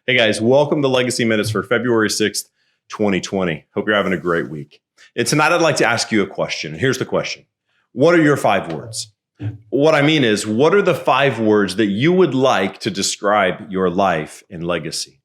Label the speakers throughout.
Speaker 1: Hey guys, welcome to Legacy Minutes for February 6th, 2020. Hope you're having a great week. And tonight I'd like to ask you a question. Here's the question. What are your 5 words? What I mean is, what are the 5 words that you would like to describe your life and legacy?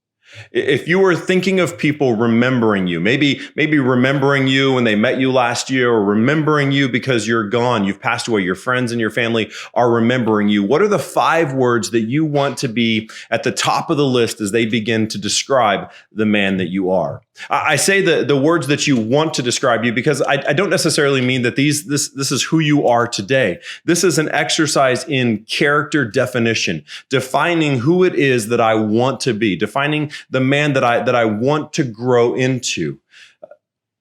Speaker 1: If you were thinking of people remembering you, maybe remembering you when they met you last year, or remembering you because you're gone, you've passed away, your friends and your family are remembering you. What are the 5 words that you want to be at the top of the list as they begin to describe the man that you are? I say the words that you want to describe you because I don't necessarily mean that this is who you are today. This is an exercise in character definition, defining who it is that I want to be, defining the man that I want to grow into.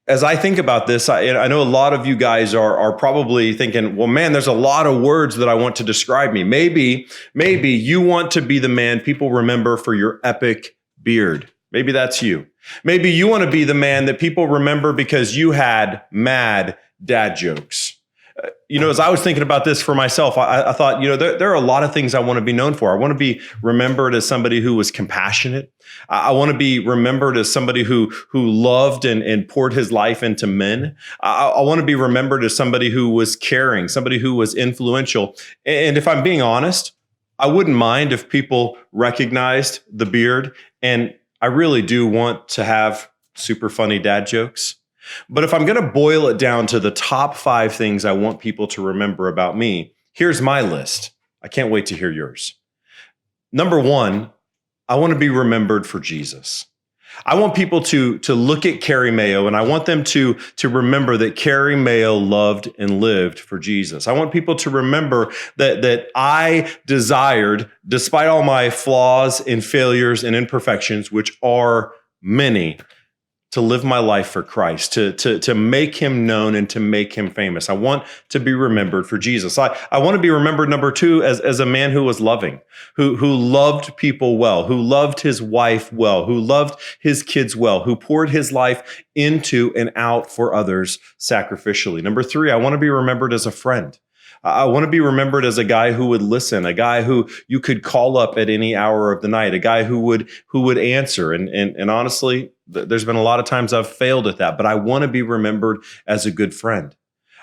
Speaker 1: As I think about this, I know a lot of you guys are probably thinking, well, man, there's a lot of words that I want to describe me. Maybe you want to be the man people remember for your epic beard. Maybe that's you. Maybe you want to be the man that people remember because you had mad dad jokes. As I was thinking about this for myself, I thought, there are a lot of things I want to be known for. I want to be remembered as somebody who was compassionate. I want to be remembered as somebody who loved and poured his life into men. I want to be remembered as somebody who was caring, somebody who was influential. And if I'm being honest, I wouldn't mind if people recognized the beard. And I really do want to have super funny dad jokes. But if I'm going to boil it down to the top 5 things I want people to remember about me, here's my list. I can't wait to hear yours. Number 1, I want to be remembered for Jesus. I want people to look at Carrie Mayo, and I want them to remember that Carrie Mayo loved and lived for Jesus. I want people to remember that I desired, despite all my flaws and failures and imperfections, which are many, to live my life for Christ, to make him known and to make him famous. I want to be remembered for Jesus. I want to be remembered, number 2, as a man who was loving, who loved people well, who loved his wife well, who loved his kids well, who poured his life into and out for others sacrificially. Number 3, I want to be remembered as a friend. I want to be remembered as a guy who would listen, a guy who you could call up at any hour of the night, a guy who would answer. And honestly, there's been a lot of times I've failed at that, but I want to be remembered as a good friend.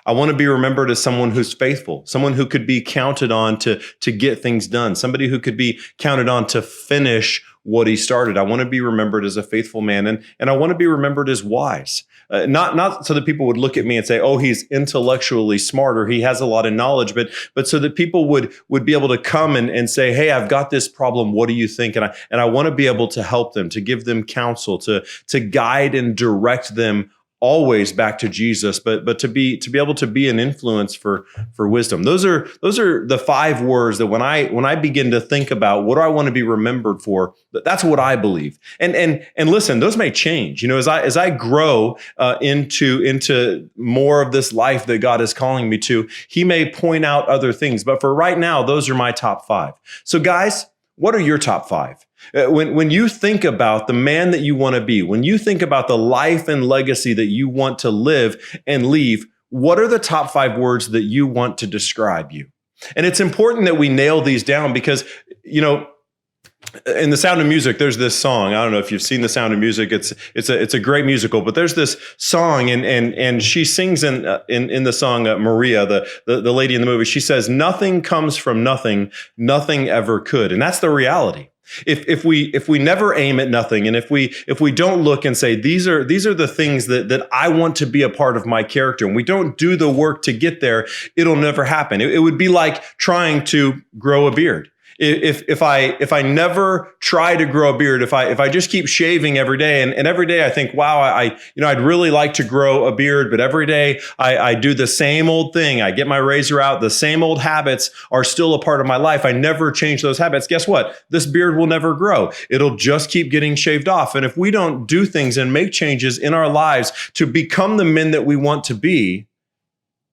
Speaker 1: I want to be remembered as someone who's faithful, someone who could be counted on to get things done, somebody who could be counted on to finish what he started. I want to be remembered as a faithful man, and I want to be remembered as wise. Not so that people would look at me and say, oh, he's intellectually smart or he has a lot of knowledge, but so that people would be able to come and say, hey, I've got this problem. What do you think? And I want to be able to help them, to give them counsel, to guide and direct them always back to Jesus, but to be able to be an influence for wisdom. Those are the 5 words that when I begin to think about what do I want to be remembered for, that's what I believe. And listen, those may change. As I grow into more of this life that God is calling me to, he may point out other things. But for right now, those are my top 5. So guys, what are your top 5? When you think about the man that you want to be, when you think about the life and legacy that you want to live and leave, what are the top 5 words that you want to describe you? And it's important that we nail these down because, in The Sound of Music, there's this song. I don't know if you've seen The Sound of Music. It's a great musical, but there's this song, and she sings in the song Maria, the lady in the movie. She says, "Nothing comes from nothing. Nothing ever could," and that's the reality. If we never aim at nothing, and if we don't look and say these are the things that I want to be a part of my character, and we don't do the work to get there, it'll never happen. It would be like trying to grow a beard. If I never try to grow a beard, if I just keep shaving every day, and every day I think, wow, I'd really like to grow a beard, but every day I do the same old thing. I get my razor out. The same old habits are still a part of my life. I never change those habits. Guess what? This beard will never grow. It'll just keep getting shaved off. And if we don't do things and make changes in our lives to become the men that we want to be,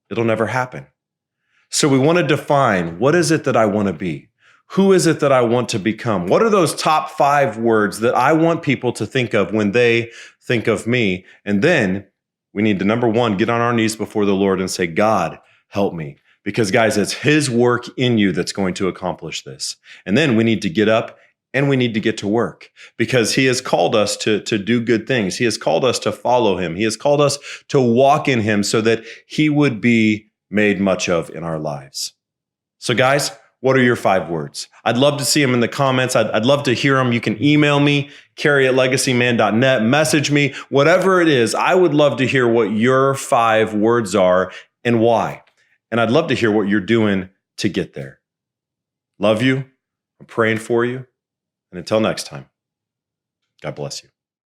Speaker 1: it'll never happen. So we want to define, what is it that I want to be? Who is it that I want to become? What are those top 5 words that I want people to think of when they think of me? And then we need to, number 1, get on our knees before the Lord and say, God, help me. Because guys, it's his work in you that's going to accomplish this. And then we need to get up and we need to get to work because he has called us to do good things. He has called us to follow him. He has called us to walk in him so that he would be made much of in our lives. So guys, what are your 5 words? I'd love to see them in the comments. I'd love to hear them. You can email me, Carey@LegacyMan.net, message me, whatever it is. I would love to hear what your 5 words are and why. And I'd love to hear what you're doing to get there. Love you. I'm praying for you. And until next time, God bless you.